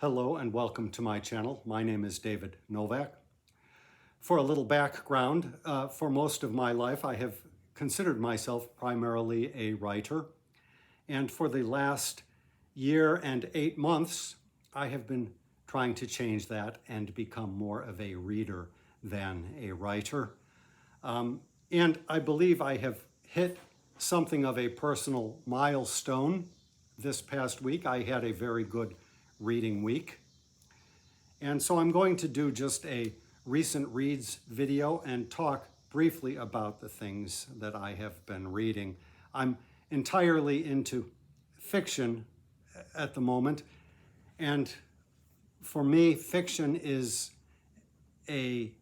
Hello and welcome to my channel. My name is David Novak. For a little background, for most of my life I have considered myself primarily a writer, and for the last year and 8 months I have been trying to change that and become more of a reader than a writer. And I believe I have hit something of a personal milestone this past week. I had a very good reading week. And so I'm going to do just a recent reads video and talk briefly about the things that I have been reading. I'm entirely into fiction at the moment, and for me, fiction is a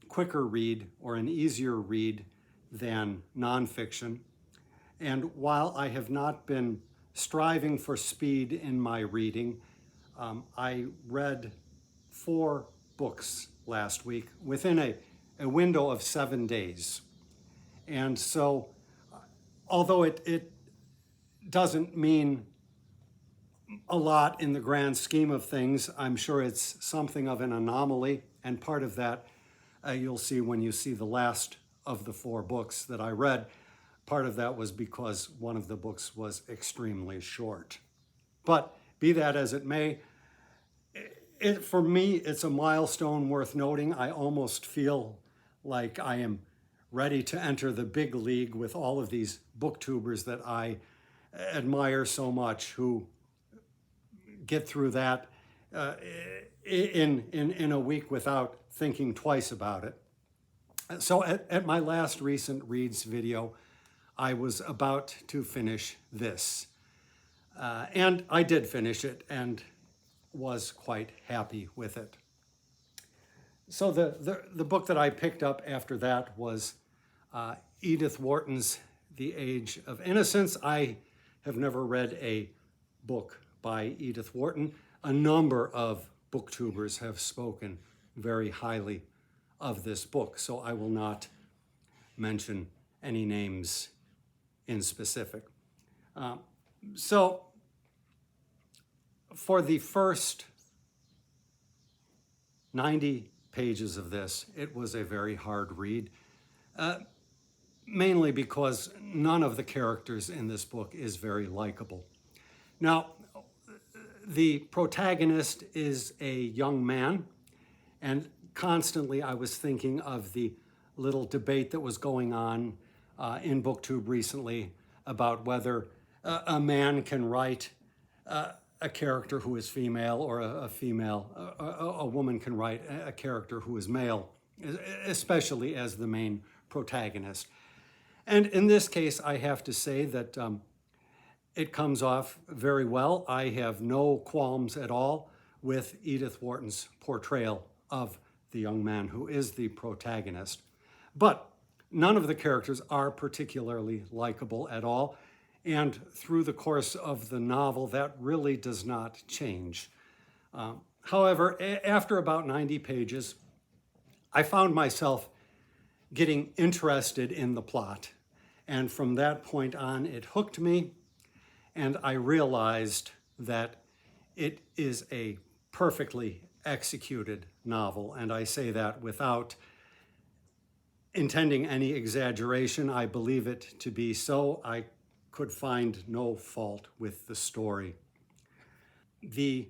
quicker read or an easier read than nonfiction. And while I have not been striving for speed in my reading, I read 4 books last week within a window of 7 days. And so, although it doesn't mean a lot in the grand scheme of things, I'm sure it's something of an anomaly, and part of that you'll see when you see the last of the 4 books that I read. Part of that was because one of the books was extremely short. But be that as it may, for me, it's a milestone worth noting. I almost feel like I am ready to enter the big league with all of these booktubers that I admire so much, who get through that in a week without thinking twice about it. So at my last recent reads video, I was about to finish this. And I did finish it and was quite happy with it. So the book that I picked up after that was Edith Wharton's The Age of Innocence. I have never read a book by Edith Wharton. A number of booktubers have spoken very highly of this book, so I will not mention any names in specific. So for the first 90 pages of this, it was a very hard read, mainly because none of the characters in this book is very likable. Now, the protagonist is a young man, and constantly I was thinking of the little debate that was going on in BookTube recently about whether a man can write a character who is female, or a woman can write a character who is male, especially as the main protagonist. And in this case, I have to say that it comes off very well. I have no qualms at all with Edith Wharton's portrayal of the young man who is the protagonist. But none of the characters are particularly likable at all, and through the course of the novel, that really does not change. However, after about 90 pages, I found myself getting interested in the plot, and from that point on, it hooked me, and I realized that it is a perfectly executed novel, and I say that without intending any exaggeration. I believe it to be so. I could find no fault with the story. The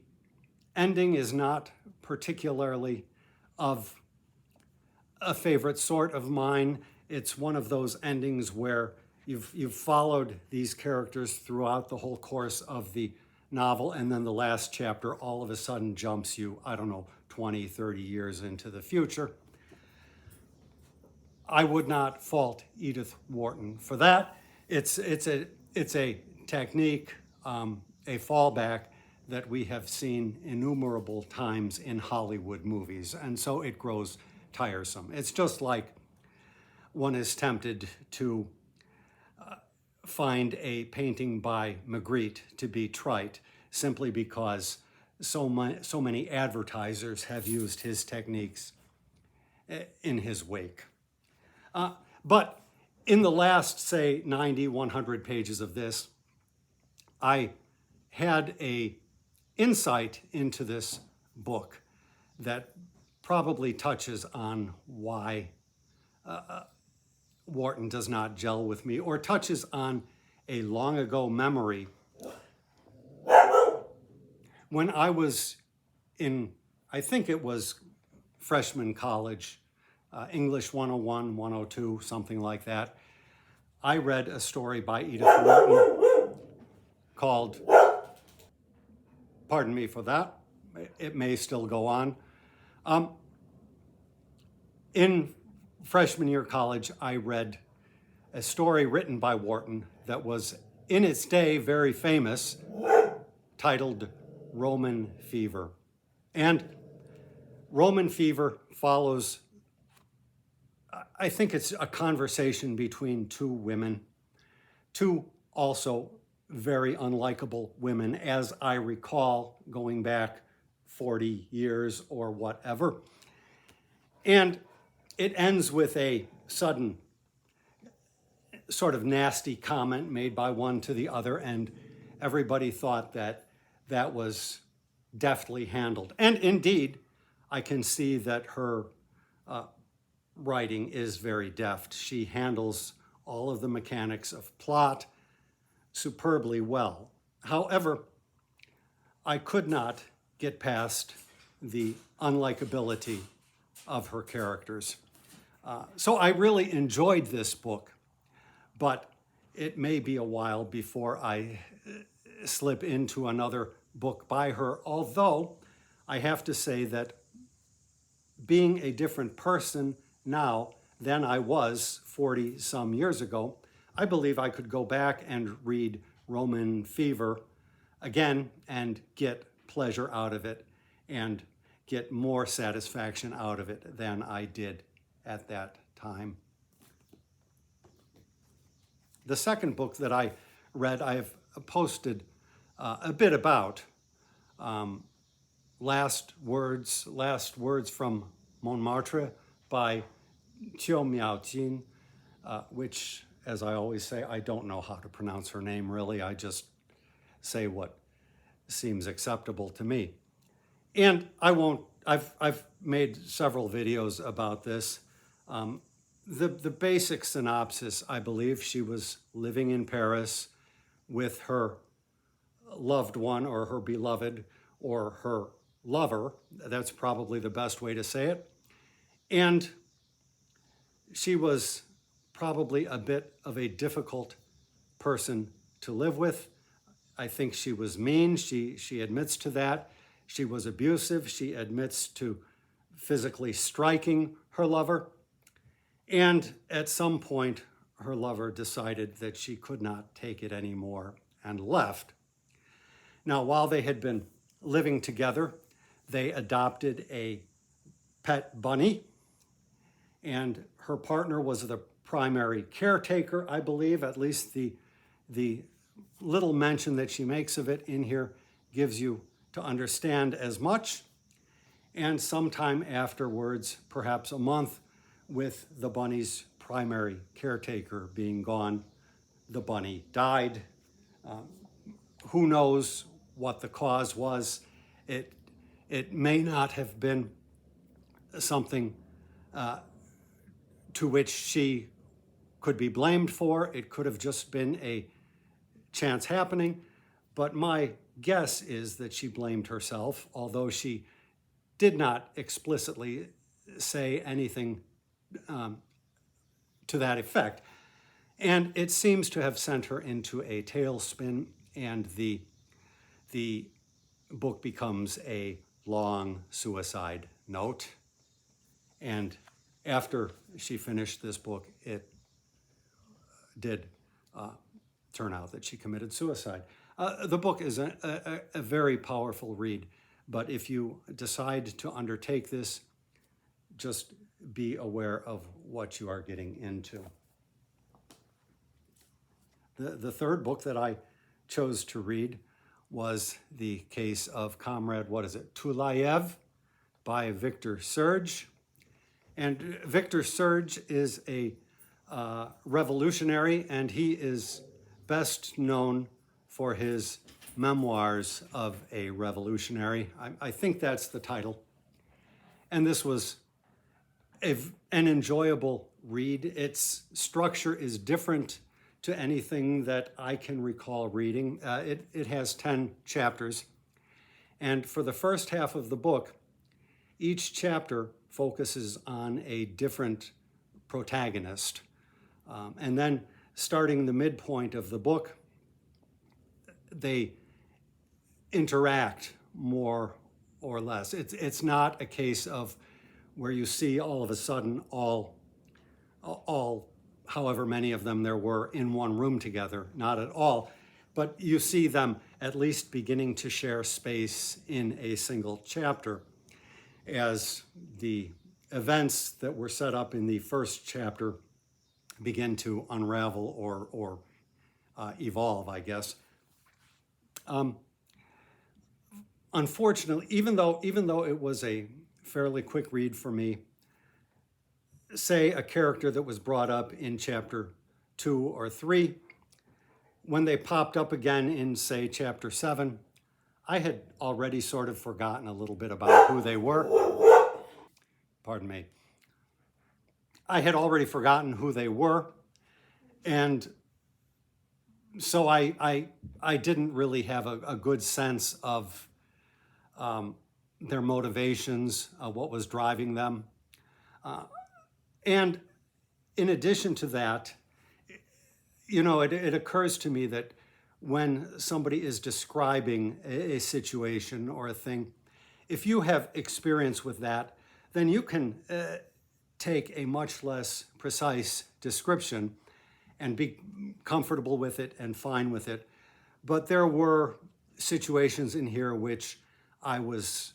ending is not particularly of a favorite sort of mine. It's one of those endings where you've followed these characters throughout the whole course of the novel, and then the last chapter all of a sudden jumps you, I don't know, 20, 30 years into the future. I would not fault Edith Wharton for that. It's a technique, a fallback that we have seen innumerable times in Hollywood movies, and so it grows tiresome. It's just like one is tempted to find a painting by Magritte to be trite simply because so many advertisers have used his techniques in his wake. But in the last, say, 90, 100 pages of this, I had a insight into this book that probably touches on why Wharton does not gel with me, or touches on a long ago memory. When I was in, I think it was freshman college, English 101, 102, something like that, I read a story by Edith Wharton called, pardon me for that, it may still go on. In freshman year college, I read a story written by Wharton that was, in its day, very famous, titled Roman Fever. And Roman Fever follows, I think it's a conversation between two women, two also very unlikable women, as I recall, going back 40 years or whatever. And it ends with a sudden sort of nasty comment made by one to the other, and everybody thought that that was deftly handled. And indeed, I can see that her writing is very deft. She handles all of the mechanics of plot superbly well. However, I could not get past the unlikability of her characters. So I really enjoyed this book, but it may be a while before I slip into another book by her, although I have to say that being a different person now than I was 40 some years ago, I believe I could go back and read Roman Fever again and get pleasure out of it and get more satisfaction out of it than I did at that time. The second book that I read, I've posted a bit about. Last Words from Montmartre by Qiu Miaojin, which, as I always say, I don't know how to pronounce her name really. I just say what seems acceptable to me. And I've made several videos about this. The basic synopsis, I believe, she was living in Paris with her loved one, or her beloved, or her lover. That's probably the best way to say it. And she was probably a bit of a difficult person to live with. I think she was mean. She admits to that. She was abusive. She admits to physically striking her lover. And at some point, her lover decided that she could not take it anymore and left. Now, while they had been living together, they adopted a pet bunny, and her partner was the primary caretaker, I believe. At least the little mention that she makes of it in here gives you to understand as much. And sometime afterwards, perhaps a month, with the bunny's primary caretaker being gone, the bunny died. Who knows what the cause was? It may not have been something to which she could be blamed for. It could have just been a chance happening. But my guess is that she blamed herself, although she did not explicitly say anything to that effect. And it seems to have sent her into a tailspin, and the book becomes a long suicide note. And after she finished this book, it did turn out that she committed suicide. The book is a very powerful read, but if you decide to undertake this, just be aware of what you are getting into. The third book that I chose to read was the case of Comrade, Tulayev by Victor Serge. And Victor Serge is a revolutionary, and he is best known for his Memoirs of a Revolutionary. I think that's the title. And this was an enjoyable read. Its structure is different to anything that I can recall reading. It has 10 chapters. And for the first half of the book, each chapter focuses on a different protagonist. And then starting the midpoint of the book, they interact more or less. It's not a case of where you see all of a sudden all however many of them there were in one room together, not at all. But you see them at least beginning to share space in a single chapter as the events that were set up in the first chapter begin to unravel or evolve, I guess. Unfortunately, even though it was a fairly quick read for me, say a character that was brought up in chapter 2 or 3, when they popped up again in, say, chapter 7, I had already sort of forgotten a little bit about who they were. Pardon me. I had already forgotten who they were, and so I didn't really have a good sense of their motivations, what was driving them. And in addition to that, it occurs to me that when somebody is describing a situation or a thing, if you have experience with that, then you can take a much less precise description and be comfortable with it and fine with it. But there were situations in here which I was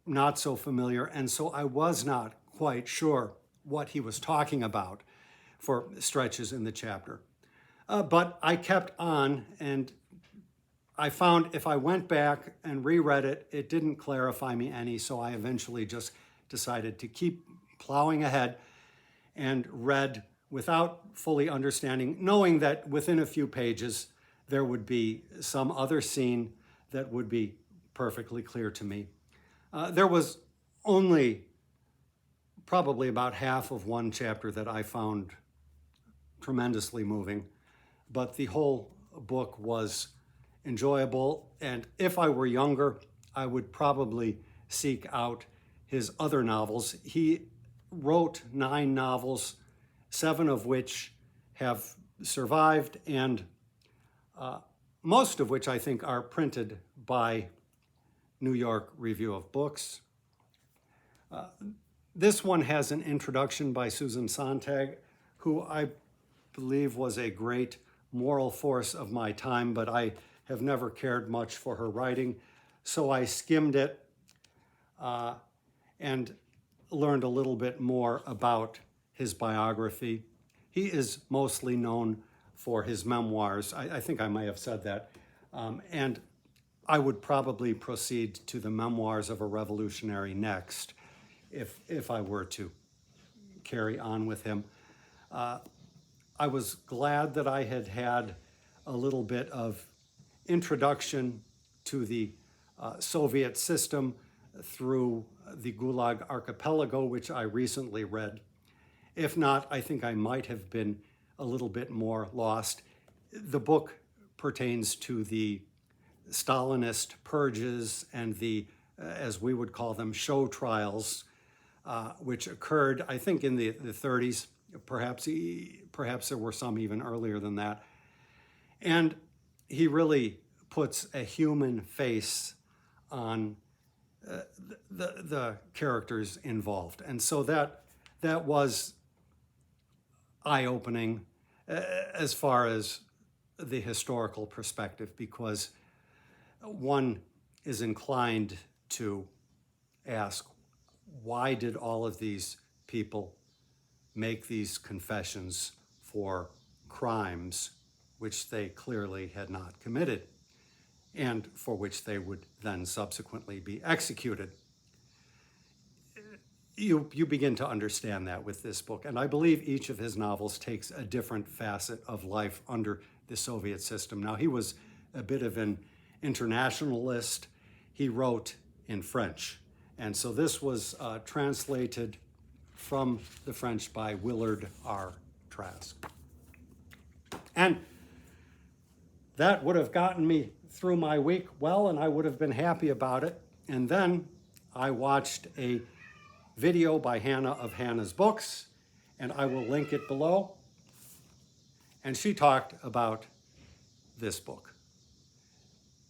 not so familiar, and so I was not quite sure what he was talking about for stretches in the chapter. But I kept on, and I found if I went back and reread it, it didn't clarify me any, so I eventually just decided to keep plowing ahead and read without fully understanding, knowing that within a few pages there would be some other scene that would be perfectly clear to me. There was only probably about half of one chapter that I found tremendously moving, but the whole book was enjoyable, and if I were younger, I would probably seek out his other novels. He wrote 9 novels, 7 of which have survived, and most of which I think are printed by New York Review of Books. This one has an introduction by Susan Sontag, who I believe was a great moral force of my time, but I have never cared much for her writing, so I skimmed it and learned a little bit more about his biography. He is mostly known for his memoirs. I think I may have said that. And I would probably proceed to the Memoirs of a Revolutionary next if I were to carry on with him. I was glad that I had had a little bit of introduction to the Soviet system through the Gulag Archipelago, which I recently read. If not, I think I might have been a little bit more lost. The book pertains to the Stalinist purges and the, as we would call them, show trials, which occurred, I think, in the 30s. Perhaps there were some even earlier than that. And he really puts a human face on the characters involved. And so that was eye-opening as far as the historical perspective, because one is inclined to ask, why did all of these people make these confessions for crimes which they clearly had not committed and for which they would then subsequently be executed? You begin to understand that with this book, and I believe each of his novels takes a different facet of life under the Soviet system. Now, he was a bit of an internationalist, he wrote in French. And so this was translated from the French by Willard R. Trask. And that would have gotten me through my week well, and I would have been happy about it. And then I watched a video by Hannah of Hannah's Books, and I will link it below. And she talked about this book,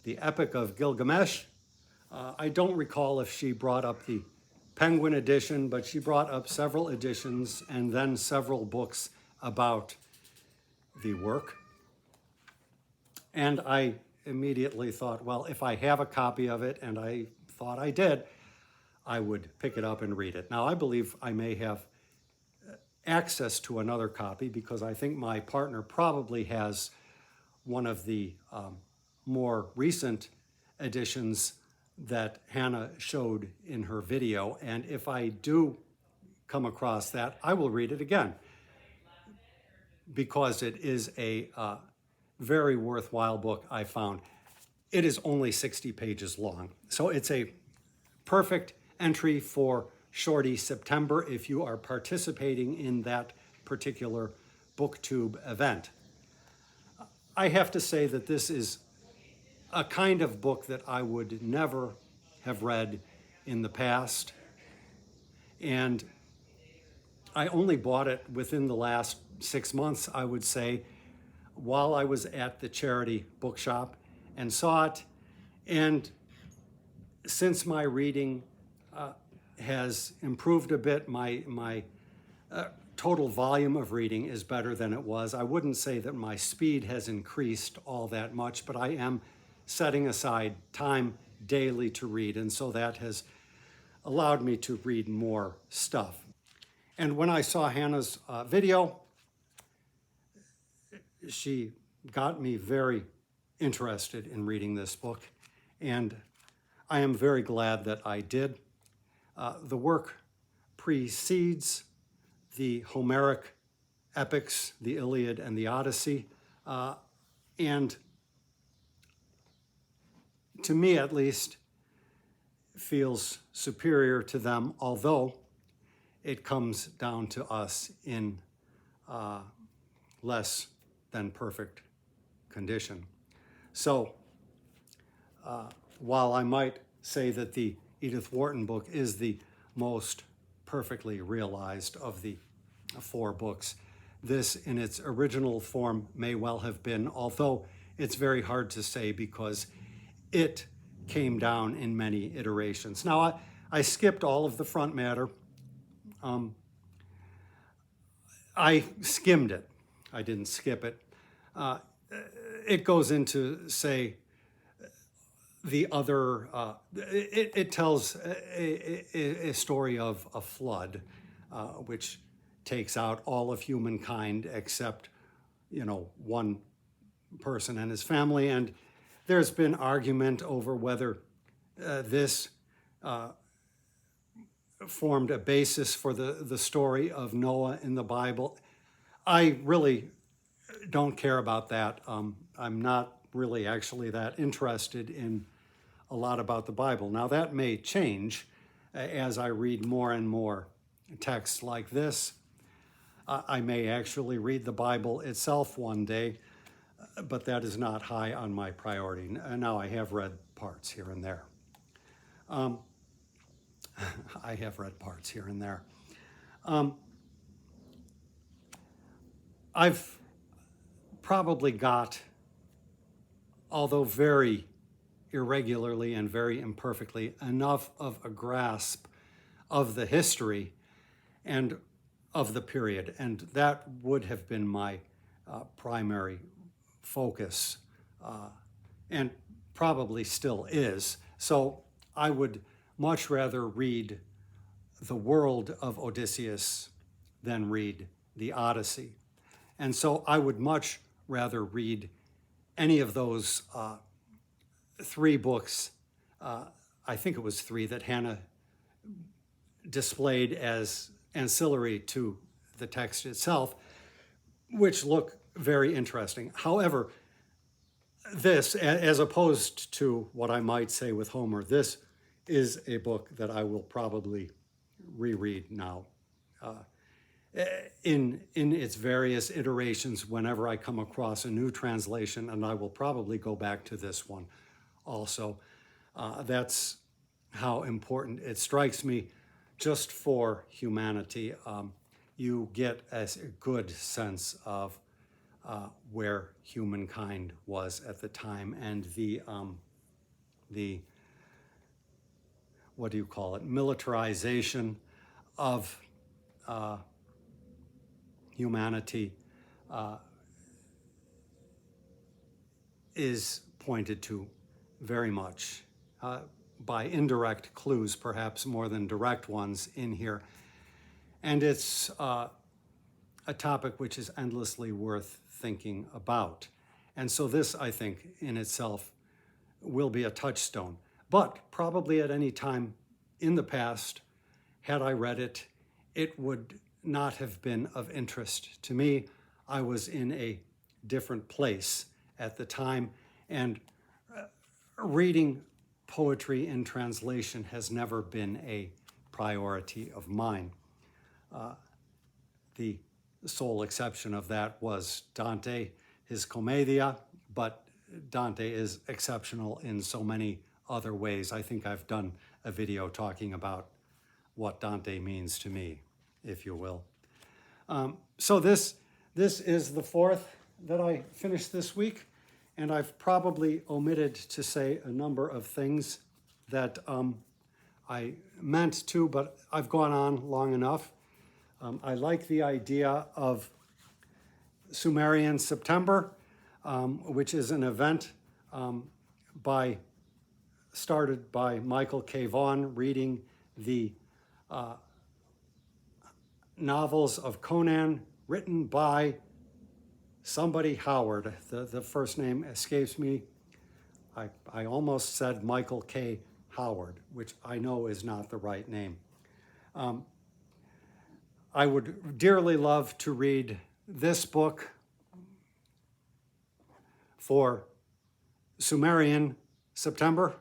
The Epic of Gilgamesh. I don't recall if she brought up the Penguin edition, but she brought up several editions and then several books about the work. And I immediately thought, well, if I have a copy of it, and I thought I did, I would pick it up and read it. Now, I believe I may have access to another copy because I think my partner probably has one of the more recent editions that Hannah showed in her video. And if I do come across that, I will read it again because it is a very worthwhile book, I found. It is only 60 pages long. So it's a perfect entry for Shorty September if you are participating in that particular BookTube event. I have to say that this is a kind of book that I would never have read in the past. And I only bought it within the last 6 months, I would say, while I was at the charity bookshop and saw it. And since my reading has improved a bit, my total volume of reading is better than it was. I wouldn't say that my speed has increased all that much, but I am setting aside time daily to read, and so that has allowed me to read more stuff. And when I saw Hannah's video, she got me very interested in reading this book, and I am very glad that I did. The work precedes the Homeric epics, the Iliad and the Odyssey, and to me at least, feels superior to them, although it comes down to us in less than perfect condition. So while I might say that the Edith Wharton book is the most perfectly realized of the 4 books, this in its original form may well have been, although it's very hard to say because it came down in many iterations. Now, I skipped all of the front matter. I skimmed it. I didn't skip it. It goes into, say, the other, it tells a story of a flood, which takes out all of humankind except, one person and his family. And there's been argument over whether this formed a basis for the story of Noah in the Bible. I really don't care about that. I'm not really actually that interested in a lot about the Bible. Now that may change as I read more and more texts like this. I may actually read the Bible itself one day, but that is not high on my priority. Now I have read parts here and there. I have read parts here and there. I've probably got, although very irregularly and very imperfectly, enough of a grasp of the history and of the period, and that would have been my primary focus, and probably still is. So I would much rather read the world of Odysseus than read the Odyssey. And so I would much rather read any of those 3 books, I think it was 3, that Hannah displayed as ancillary to the text itself, which look very interesting. However, this, as opposed to what I might say with Homer, this is a book that I will probably reread now in its various iterations whenever I come across a new translation, and I will probably go back to this one also. That's how important it strikes me. Just for humanity, you get a good sense of where humankind was at the time, and the what do you call it, militarization of humanity is pointed to very much by indirect clues, perhaps more than direct ones in here. And it's a topic which is endlessly worth thinking about. And so this, I think, in itself will be a touchstone. But probably at any time in the past, had I read it, it would not have been of interest to me. I was in a different place at the time, and reading poetry in translation has never been a priority of mine. The sole exception of that was Dante, his Commedia, but Dante is exceptional in so many other ways. I think I've done a video talking about what Dante means to me, if you will. So this is the fourth that I finished this week, and I've probably omitted to say a number of things that I meant to, but I've gone on long enough. I like the idea of Sumerian September, which is an event started by Michael K. Vaughan, reading the novels of Conan written by somebody Howard. The first name escapes me. I almost said Michael K. Howard, which I know is not the right name. I would dearly love to read this book for Sumerian September.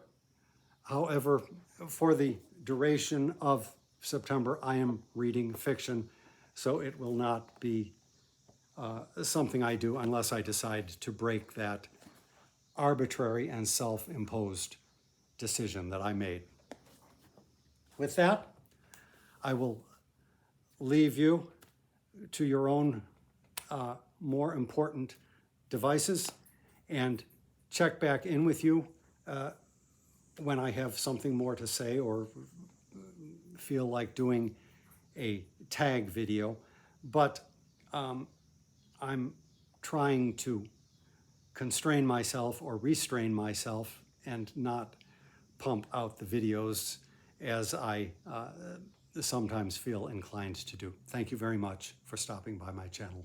However, for the duration of September, I am reading fiction, so it will not be something I do unless I decide to break that arbitrary and self-imposed decision that I made. With that, I will leave you to your own more important devices and check back in with you when I have something more to say or feel like doing a tag video. But I'm trying to constrain myself or restrain myself and not pump out the videos as I sometimes feel inclined to do. Thank you very much for stopping by my channel.